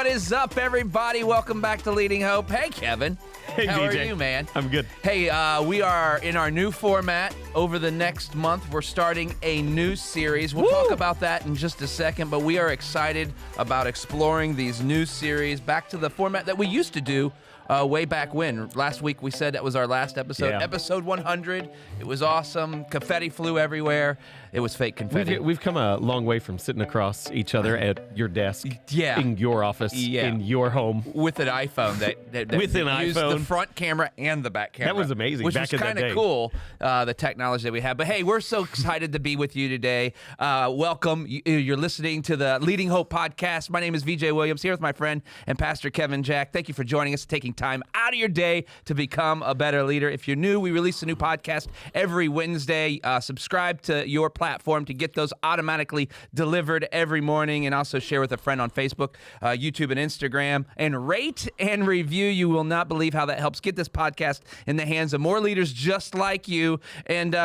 What is up, everybody? Welcome back to Leading Hope. Hey, Kevin. Hey, How BJ. are you, man? I'm good. Hey, we are in our new format. Over the next month, we're starting a new series. We'll talk about that in just a second, but we are excited about exploring these new series back to the format that we used to do way back when. Last week, we said that was our last episode. Yeah. Episode 100. It was awesome. Confetti flew everywhere. It was fake confetti. We've come a long way from sitting across each other at your desk, in your office, in your home. With an iPhone that With an used iPhone. the front camera and the back camera. That was amazing Which back was in that kind of day. cool, the technology that we have. But hey, we're so excited to be with you today. Welcome. You're listening to the Leading Hope podcast. My name is VJ Williams, here with my friend and Pastor Kevin Jack. Thank you for joining us, taking time out of your day to become a better leader. If you're new, we release a new podcast every Wednesday. Subscribe to your platform to get those automatically delivered every morning, and also share with a friend on Facebook, YouTube, and Instagram, and rate and review. You will not believe how that helps get this podcast in the hands of more leaders just like you. And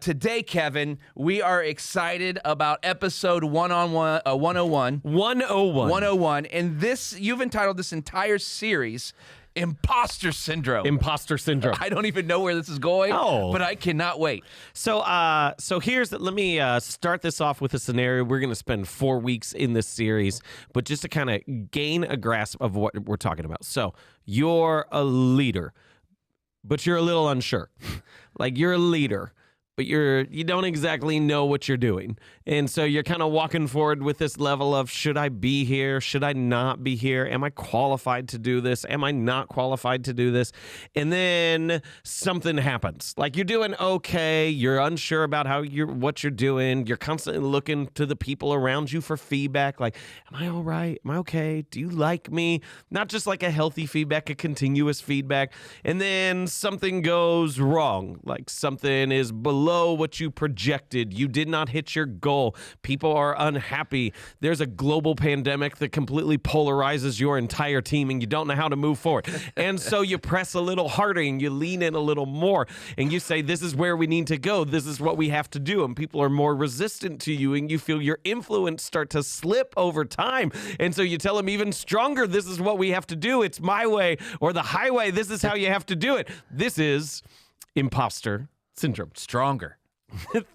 today, Kevin, we are excited about episode 101. 101. And this, you've entitled this entire series, Imposter Syndrome. Imposter Syndrome. I don't even know where this is going, but I cannot wait. So let me start this off with a scenario. We're going to spend 4 weeks in this series, but just to kind of gain a grasp of what we're talking about. So you're a leader, but you're a little unsure. Like, you're a leader, but you don't exactly know what you're doing. And so you're kind of walking forward with this level of, should I be here? Should I not be here? Am I qualified to do this? Am I not qualified to do this? And then something happens. Like, you're doing okay. You're unsure about what you're doing. You're constantly looking to the people around you for feedback. Like, am I all right? Am I okay? Do you like me? Not just like a healthy feedback, a continuous feedback. And then something goes wrong. Like, something is below what you projected. You did not hit your goal. People are unhappy. There's a global pandemic that completely polarizes your entire team, and you don't know how to move forward. And so you press a little harder and you lean in a little more, and you say, this is where we need to go. This is what we have to do. And people are more resistant to you, and you feel your influence start to slip over time. And so you tell them even stronger, this is what we have to do. It's my way or the highway. This is how you have to do it. This is Imposter Syndrome. Stronger.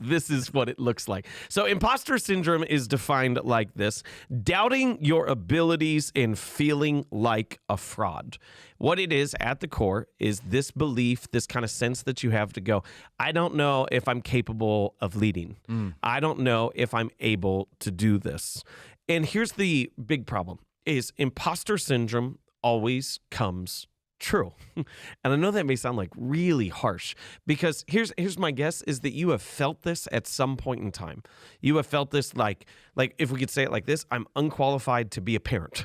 This is what it looks like. So imposter syndrome is defined like this: doubting your abilities and feeling like a fraud. What it is at the core is this belief, this kind of sense that you have to go, I don't know if I'm capable of leading. I don't know if I'm able to do this. And here's the big problem is imposter syndrome always comes true. And I know that may sound like really harsh, because here's my guess is that you have felt this at some point in time. You have felt this like if we could say it like this: I'm unqualified to be a parent.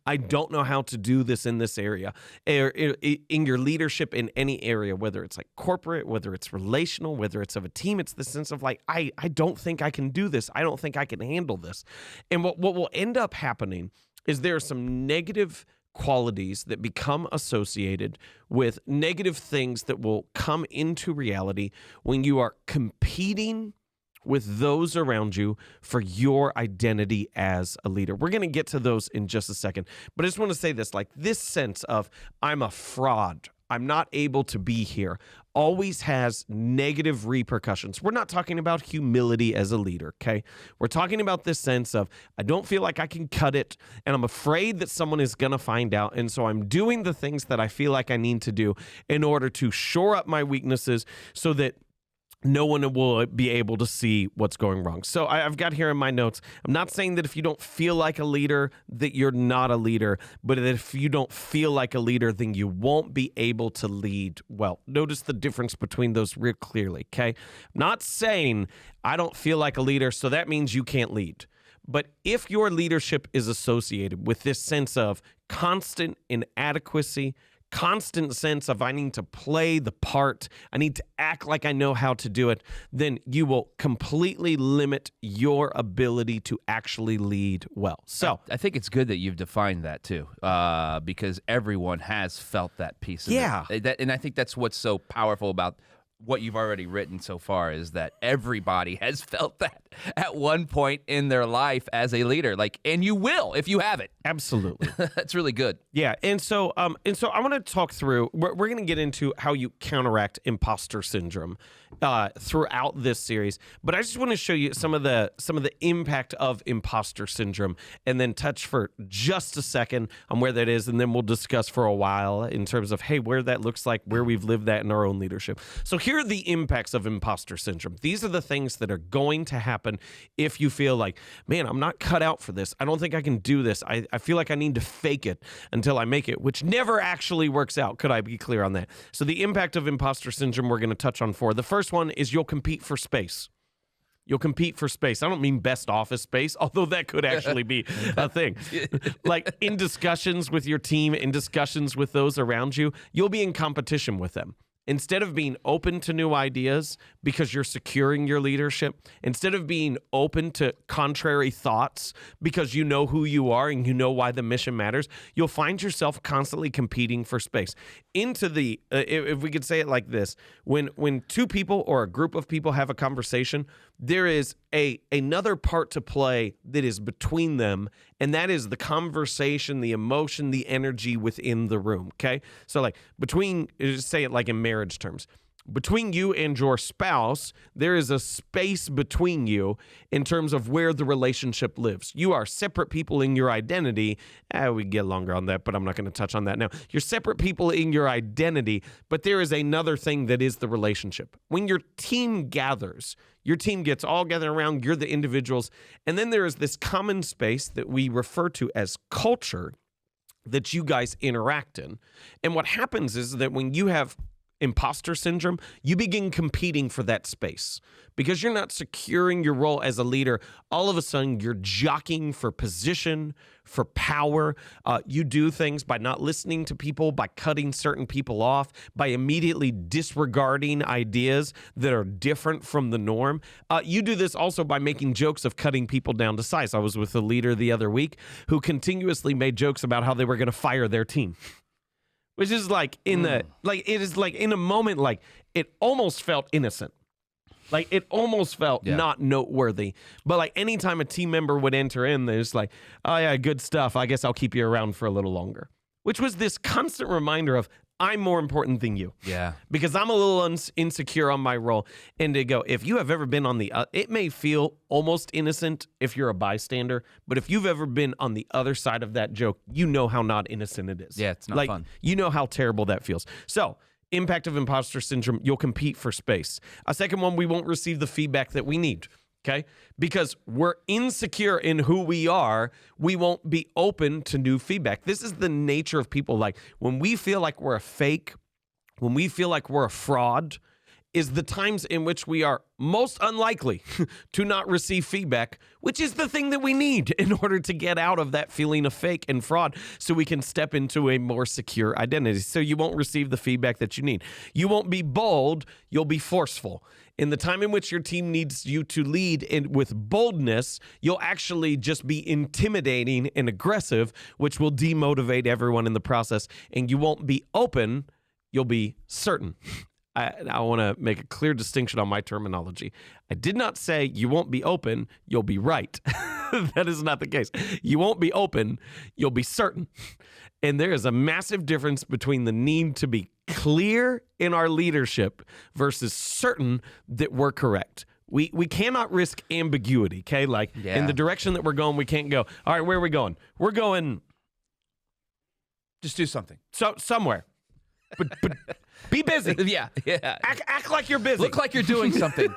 I don't know how to do this in this area. In your leadership in any area, whether it's like corporate, whether it's relational, whether it's of a team, it's the sense of like, I don't think I can do this. I don't think I can handle this. And what will end up happening is there are some negative qualities that become associated with negative things that will come into reality when you are competing with those around you for your identity as a leader. We're going to get to those in just a second, but I just want to say this, like this sense of I'm a fraud, I'm not able to be here, always has negative repercussions. We're not talking about humility as a leader, okay? We're talking about this sense of I don't feel like I can cut it, and I'm afraid that someone is going to find out, and so I'm doing the things that I feel like I need to do in order to shore up my weaknesses so that no one will be able to see what's going wrong. So I've got here in my notes, I'm not saying that if you don't feel like a leader, that you're not a leader, but that if you don't feel like a leader, then you won't be able to lead well. Notice the difference between those real clearly, okay? I'm not saying I don't feel like a leader, so that means you can't lead. But if your leadership is associated with this sense of constant inadequacy, constant sense of I need to play the part, I need to act like I know how to do it, then you will completely limit your ability to actually lead well. So I think it's good that you've defined that too, because everyone has felt that piece of Yeah. it. And I think that's what's so powerful about what you've already written so far is that everybody has felt that at one point in their life as a leader. Like, and you will if you have it. Absolutely. That's really good. Yeah, and so I want to talk through. We're going to get into how you counteract imposter syndrome throughout this series. But I just want to show you some of the impact of imposter syndrome, and then touch for just a second on where that is, and then we'll discuss for a while in terms of where that looks like, where we've lived that in our own leadership. So here are the impacts of imposter syndrome. These are the things that are going to happen if you feel like, man, I'm not cut out for this. I don't think I can do this. I feel like I need to fake it until I make it, which never actually works out. Could I be clear on that? So the impact of imposter syndrome we're going to touch on for. The first one is you'll compete for space. You'll compete for space. I don't mean best office space, although that could actually be a thing. Like in discussions with your team, in discussions with those around you, you'll be in competition with them. Instead of being open to new ideas because you're securing your leadership, instead of being open to contrary thoughts because you know who you are and you know why the mission matters, you'll find yourself constantly competing for space. Into the, if we could say it like this, when two people or a group of people have a conversation, there is another part to play that is between them, and that is the conversation, the emotion, the energy within the room, okay? So like between, just say it like in marriage terms, between you and your spouse, there is a space between you in terms of where the relationship lives. You are separate people in your identity. We can get longer on that, but I'm not going to touch on that now. You're separate people in your identity, but there is another thing that is the relationship. When your team gathers, your team gets all gathered around, you're the individuals, and then there is this common space that we refer to as culture that you guys interact in. And what happens is that when you have imposter syndrome, you begin competing for that space because you're not securing your role as a leader. All of a sudden, you're jockeying for position, for power. You do things by not listening to people, by cutting certain people off, by immediately disregarding ideas that are different from the norm. You do this also by making jokes of cutting people down to size. I was with a leader the other week who continuously made jokes about how they were going to fire their team. Which is like in the, like, it is like in a moment, like it almost felt innocent. Like it almost felt not noteworthy. But like anytime a team member would enter in, they're just like, oh yeah, good stuff. I guess I'll keep you around for a little longer. Which was this constant reminder of, I'm more important than you. Yeah. Because I'm a little insecure on my role. And to go, if you have ever been on the, it may feel almost innocent if you're a bystander, but if you've ever been on the other side of that joke, you know how not innocent it is. Yeah, it's not fun. You know how terrible that feels. So, impact of imposter syndrome, you'll compete for space. A second one, we won't receive the feedback that we need. Okay? Because we're insecure in who we are, we won't be open to new feedback. This is the nature of people. Like when we feel like we're a fake, when we feel like we're a fraud, is the times in which we are most unlikely to not receive feedback, which is the thing that we need in order to get out of that feeling of fake and fraud so we can step into a more secure identity. So you won't receive the feedback that you need. You won't be bold, you'll be forceful. In the time in which your team needs you to lead with boldness, you'll actually just be intimidating and aggressive, which will demotivate everyone in the process. And you won't be open, you'll be certain. I want to make a clear distinction on my terminology. I did not say you won't be open, you'll be right. That is not the case. You won't be open, you'll be certain. And there is a massive difference between the need to be clear in our leadership versus certain that we're correct. We cannot risk ambiguity, okay? Like in the direction that we're going, we can't go, all right, where are we going? We're going... Just do something. So somewhere. But be busy. Yeah. Act like you're busy. Look like you're doing something.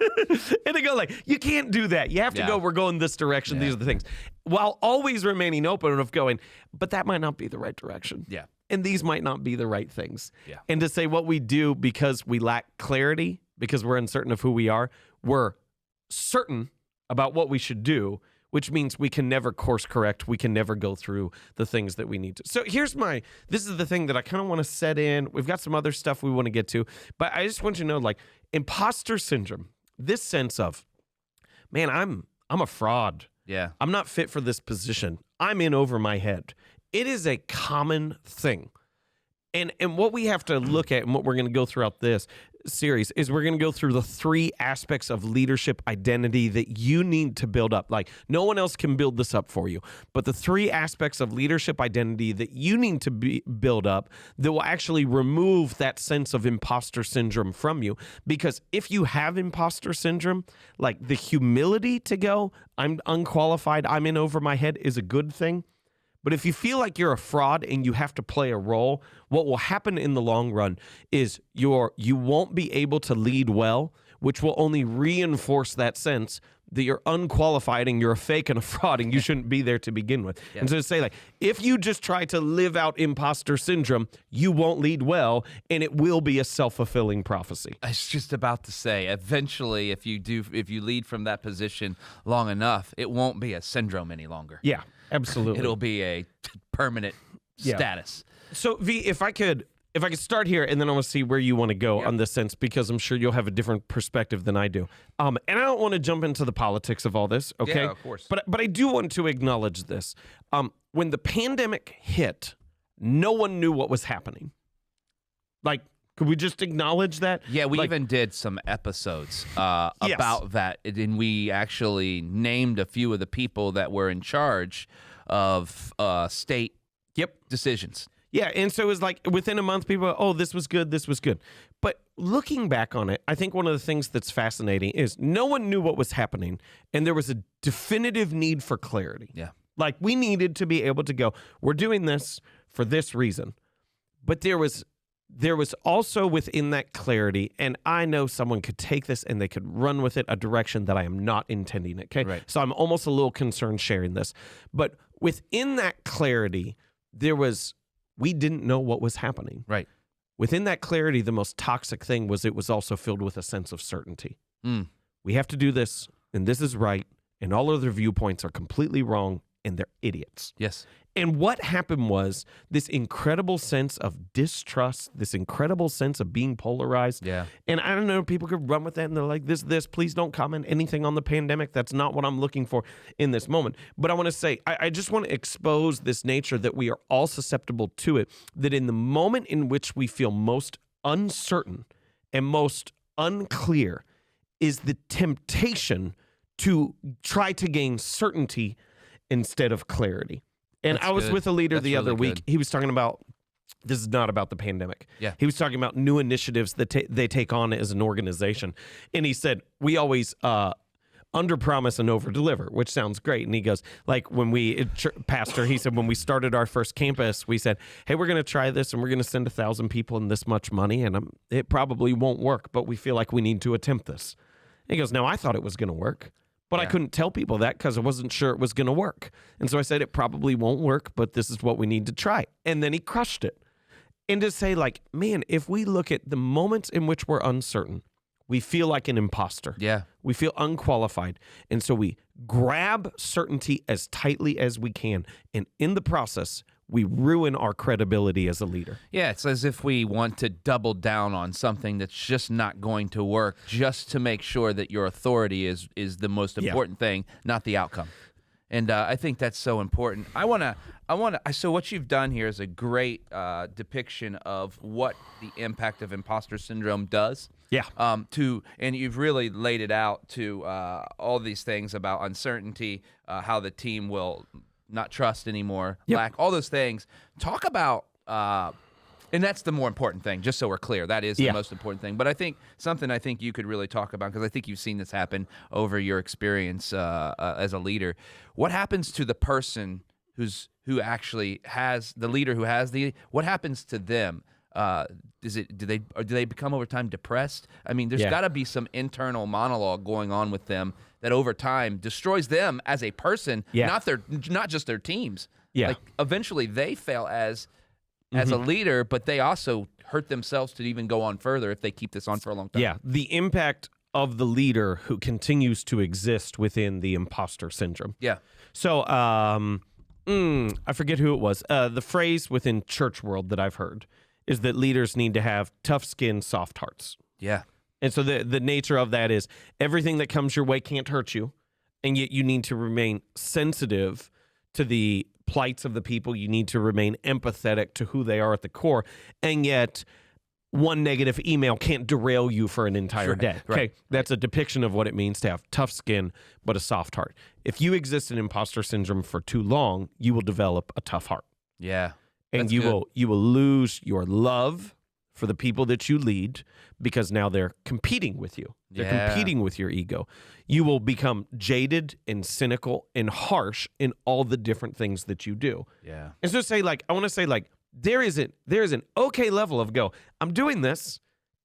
And they go like, you can't do that. You have to go, we're going this direction. These are the things. While always remaining open of going, but that might not be the right direction. Yeah. And these might not be the right things. Yeah. And to say what we do because we lack clarity, because we're uncertain of who we are, we're certain about what we should do, which means we can never course correct. We can never go through the things that we need to. So this is the thing that I kind of want to set in. We've got some other stuff we want to get to, but I just want you to know, like, imposter syndrome, this sense of, man, I'm a fraud. Yeah. I'm not fit for this position. I'm in over my head. It is a common thing. And what we have to look at and what we're going to go throughout this series is we're going to go through the 3 aspects of leadership identity that you need to build up. Like, no one else can build this up for you, but the 3 aspects of leadership identity that you need to build up that will actually remove that sense of imposter syndrome from you. Because if you have imposter syndrome, like, the humility to go, I'm unqualified, I'm in over my head, is a good thing. But if you feel like you're a fraud and you have to play a role, what will happen in the long run is you won't be able to lead well, which will only reinforce that sense that you're unqualified and you're a fake and a fraud and you shouldn't be there to begin with. Yeah. And so to say, like, if you just try to live out imposter syndrome, you won't lead well, and it will be a self-fulfilling prophecy. I was just about to say, eventually, if you lead from that position long enough, it won't be a syndrome any longer. Yeah, absolutely. It'll be a permanent status. So, V, if I could start here, and then I want to see where you want to go on this sense, because I'm sure you'll have a different perspective than I do. And I don't want to jump into the politics of all this, okay? Yeah, of course. But I do want to acknowledge this. When the pandemic hit, no one knew what was happening. Like, could we just acknowledge that? Yeah, we even did some episodes about that, and we actually named a few of the people that were in charge of state decisions. Yeah, and so it was like within a month, people go, oh, this was good, this was good. But looking back on it, I think one of the things that's fascinating is no one knew what was happening, and there was a definitive need for clarity. Yeah. Like, we needed to be able to go, we're doing this for this reason. But there was also within that clarity, and I know someone could take this and they could run with it a direction that I am not intending it, okay? Right. So I'm almost a little concerned sharing this. But within that clarity, we didn't know what was happening. Right. Within that clarity, the most toxic thing was it was also filled with a sense of certainty. We have to do this, and this is right, and all other viewpoints are completely wrong, and they're idiots. Yes. And what happened was this incredible sense of distrust, this incredible sense of being polarized. Yeah. And I don't know, people could run with that and they're like, this, please don't comment anything on the pandemic. That's not what I'm looking for in this moment. But I want to say, I just want to expose this nature that we are all susceptible to it, that in the moment in which we feel most uncertain and most unclear is the temptation to try to gain certainty instead of clarity. And I was with a leader the other week. He was talking about, this is not about the pandemic. Yeah. He was talking about new initiatives that they take on as an organization. And he said, we always under-promise and over-deliver, which sounds great. And he goes, like, when pastor, he said, when we started our first campus, we said, hey, we're going to try this and we're going to send 1,000 people and this much money. And it probably won't work, but we feel like we need to attempt this. And he goes, now, I thought it was going to work. But I couldn't tell people that because I wasn't sure it was going to work. And so I said, it probably won't work, but this is what we need to try. And then he crushed it. And to say, like, man, if we look at the moments in which we're uncertain, we feel like an imposter. Yeah. We feel unqualified. And so we grab certainty as tightly as we can. And in the process, we ruin our credibility as a leader. Yeah, it's as if we want to double down on something that's just not going to work, just to make sure that your authority is the most important thing, not the outcome. And I think that's so important. So what you've done here is a great depiction of what the impact of imposter syndrome does. Yeah. And you've really laid it out to all these things about uncertainty, how the team will not trust anymore, lack, all those things. Talk about, and that's the more important thing, just so we're clear. That is the most important thing. But I think something you could really talk about, because I think you've seen this happen over your experience as a leader. What happens to the person who actually has, the leader who has what happens to them? Do they become over time depressed? I mean, there's got to be some internal monologue going on with them that over time destroys them as a person, not just their teams. Yeah. Like, eventually they fail as a leader, but they also hurt themselves to even go on further if they keep this on for a long time. Yeah, the impact of the leader who continues to exist within the imposter syndrome. Yeah. So, I forget who it was. The phrase within church world that I've heard is that leaders need to have tough skin, soft hearts. Yeah. And so the nature of that is everything that comes your way can't hurt you, and yet you need to remain sensitive to the plights of the people. You need to remain empathetic to who they are at the core, and yet one negative email can't derail you for an entire day. Okay. right. That's a depiction of what it means to have tough skin, but a soft heart. If you exist in imposter syndrome for too long, you will develop a tough heart. Yeah. And That's you good. will lose your love for the people that you lead because now they're competing with you. They're Yeah. competing with your ego. You will become jaded and cynical and harsh in all the different things that you do. Yeah. And so I want to say there is an okay level of I'm doing this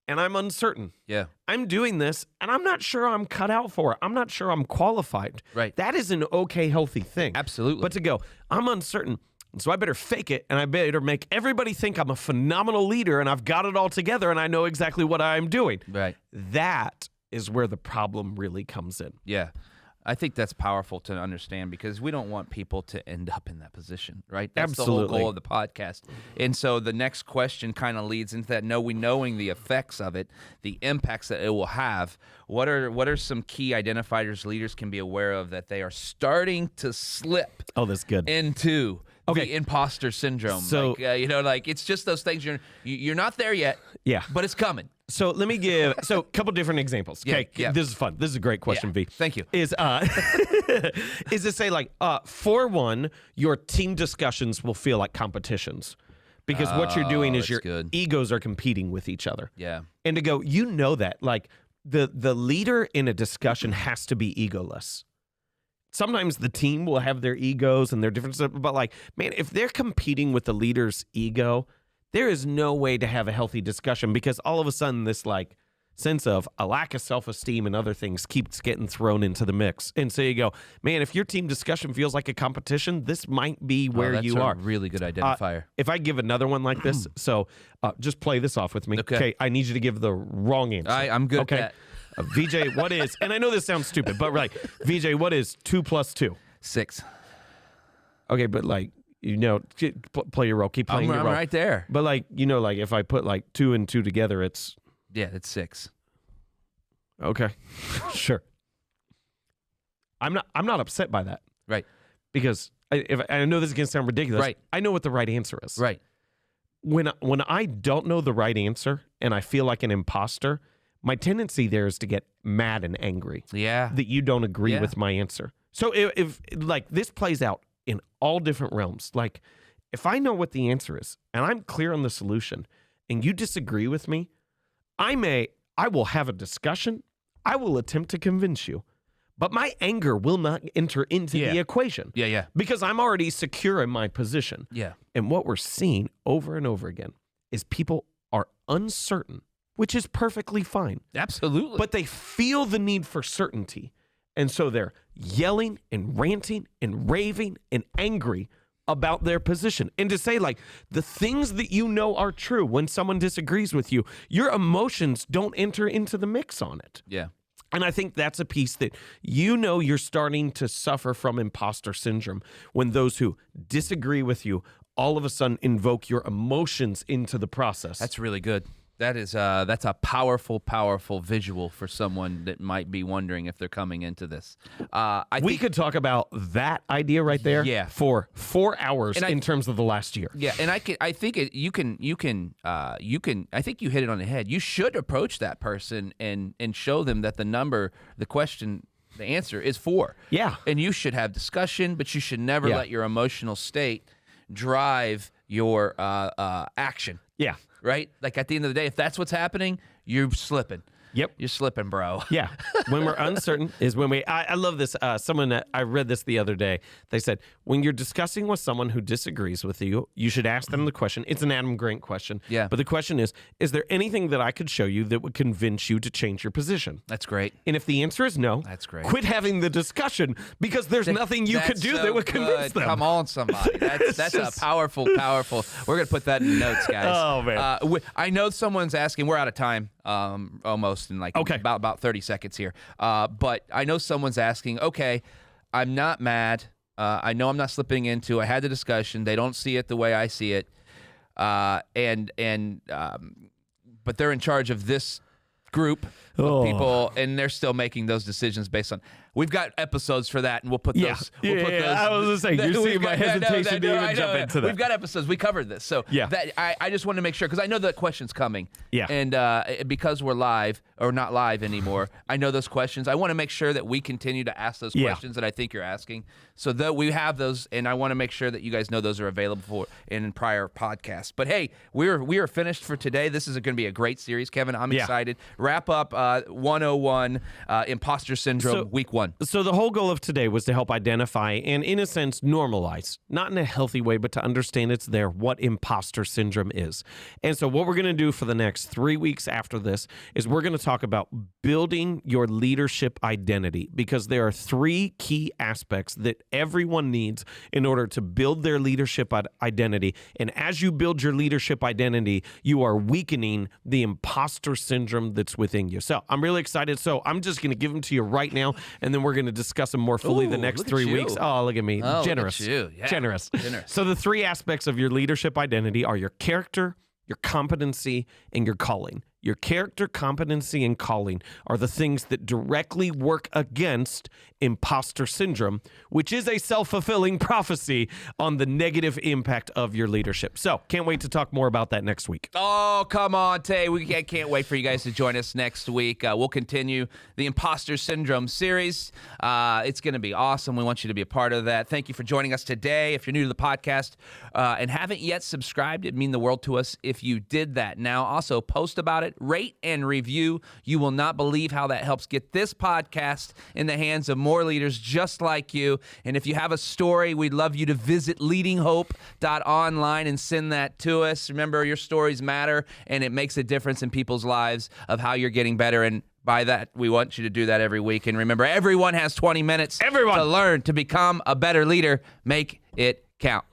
and I'm uncertain. Yeah. I'm doing this and I'm not sure I'm cut out for it. I'm not sure I'm qualified. Right. That is an okay, healthy thing. Absolutely. But to I'm uncertain. And so I better fake it and I better make everybody think I'm a phenomenal leader and I've got it all together and I know exactly what I'm doing. Right. That is where the problem really comes in. Yeah. I think that's powerful to understand because we don't want people to end up in that position, right? That's Absolutely. the whole goal of the podcast. And so the next question kind of leads into that, knowing the effects of it, the impacts that it will have. What are some key identifiers leaders can be aware of that they are starting to slip Oh, that's good. into Okay. the imposter syndrome? So- it's just those things you're not there yet. Yeah. But it's coming. So let me give a couple different examples. Okay, Yeah. This is fun. This is a great question, Yeah. V. Thank you. Is to say for one, your team discussions will feel like competitions because what you're doing is that's your good. egos are competing with each other. Yeah. And to that the leader in a discussion has to be egoless. Sometimes the team will have their egos and their different stuff, but man, if they're competing with the leader's ego, there is no way to have a healthy discussion because all of a sudden this sense of a lack of self-esteem and other things keeps getting thrown into the mix. And so you man, if your team discussion feels like a competition, this might be where that's you a are. really good identifier. If I give another one like this, so just play this off with me. Okay. I need you to give the wrong answer. I'm good okay. at that. VJ, what is, and I know this sounds stupid, but VJ, what is 2 + 2? 6. Okay, but play your role. Keep playing your I'm role. right there. But if I put 2 and 2 together, it's Yeah, it's 6. okay. Sure. I'm not upset by that Right. because I know this is gonna sound ridiculous. Right. I know what the right answer is. Right. When I don't know the right answer and I feel like an imposter, my tendency there is to get mad and angry Yeah. that you don't agree Yeah. with my answer. So if this plays out in all different realms, if I know what the answer is and I'm clear on the solution and you disagree with me, I will have a discussion. I will attempt to convince you, but my anger will not enter into the equation. Yeah. Because I'm already secure in my position. Yeah. And what we're seeing over and over again is people are uncertain, which is perfectly fine, Absolutely. but they feel the need for certainty. And so they're yelling and ranting and raving and angry about their position. And to say the things that you know are true when someone disagrees with you, your emotions don't enter into the mix on it. Yeah. And I think that's a piece that you're starting to suffer from imposter syndrome when those who disagree with you all of a sudden invoke your emotions into the process. That's really good. That's a powerful, powerful visual for someone that might be wondering if they're coming into this. We could talk about that idea right there for 4 hours in terms of the last year. Yeah, and I think you can I think you hit it on the head. You should approach that person and show them that the answer is 4. Yeah. And you should have discussion, but you should never let your emotional state drive your action. Yeah. Right? At the end of the day, if that's what's happening, you're slipping. Yep. You're slipping, bro. Yeah. When we're uncertain is when I love this. I read this the other day. They said, when you're discussing with someone who disagrees with you, you should ask them the question. It's an Adam Grant question. Yeah. But the question is there anything that I could show you that would convince you to change your position? That's great. And if the answer is no, That's great. quit having the discussion because there's nothing you could That's do so that would convince good. them. Come on, somebody. That's a powerful. We're gonna put that in notes, guys. Oh, man. I know someone's asking. We're out of time, almost in Okay. about 30 seconds here. But I know someone's asking. Okay, I'm not mad. I know I'm not slipping into. I had the discussion. They don't see it the way I see it. But they're in charge of this group of people, and they're still making those decisions based on. We've got episodes for that, and we'll put those. We'll put those. I was just saying, you're seeing my hesitation to even jump into that. We've got episodes. We covered this, so that I just want to make sure because I know the question's coming. Yeah. And because we're live or not live anymore, I know those questions. I want to make sure that we continue to ask those questions that I think you're asking, so that we have those, and I want to make sure that you guys know those are available in prior podcasts. But hey, we are finished for today. This is going to be a great series, Kevin. I'm excited. Wrap up 101 Imposter Syndrome week 1. So the whole goal of today was to help identify and, in a sense, normalize, not in a healthy way, but to understand it's there, what imposter syndrome is. And so what we're going to do for the next 3 weeks after this is we're going to talk about building your leadership identity, because there are 3 key aspects that everyone needs in order to build their leadership identity. And as you build your leadership identity, you are weakening the imposter syndrome that's within you. So I'm really excited. So I'm just going to give them to you right now, and then we're going to discuss them more fully the next 3 weeks. Oh, look at me. Generous. Look at you. Yeah. Generous. So the 3 aspects of your leadership identity are your character, your competency, and your calling. Your character, competency, and calling are the things that directly work against imposter syndrome, which is a self-fulfilling prophecy on the negative impact of your leadership. So, can't wait to talk more about that next week. Oh, come on, Tay. We can't wait for you guys to join us next week. We'll continue the Imposter Syndrome series. It's going to be awesome. We want you to be a part of that. Thank you for joining us today. If you're new to the podcast and haven't yet subscribed, it'd mean the world to us if you did that. Now, also post about it. Rate and review. You will not believe how that helps get this podcast in the hands of more leaders just like you. And if you have a story, we'd love you to visit leadinghope.online and send that to us. Remember, your stories matter, and it makes a difference in people's lives of how you're getting better. And by that, we want you to do that every week. And remember, everyone has 20 minutes to learn to become a better leader. Make it count.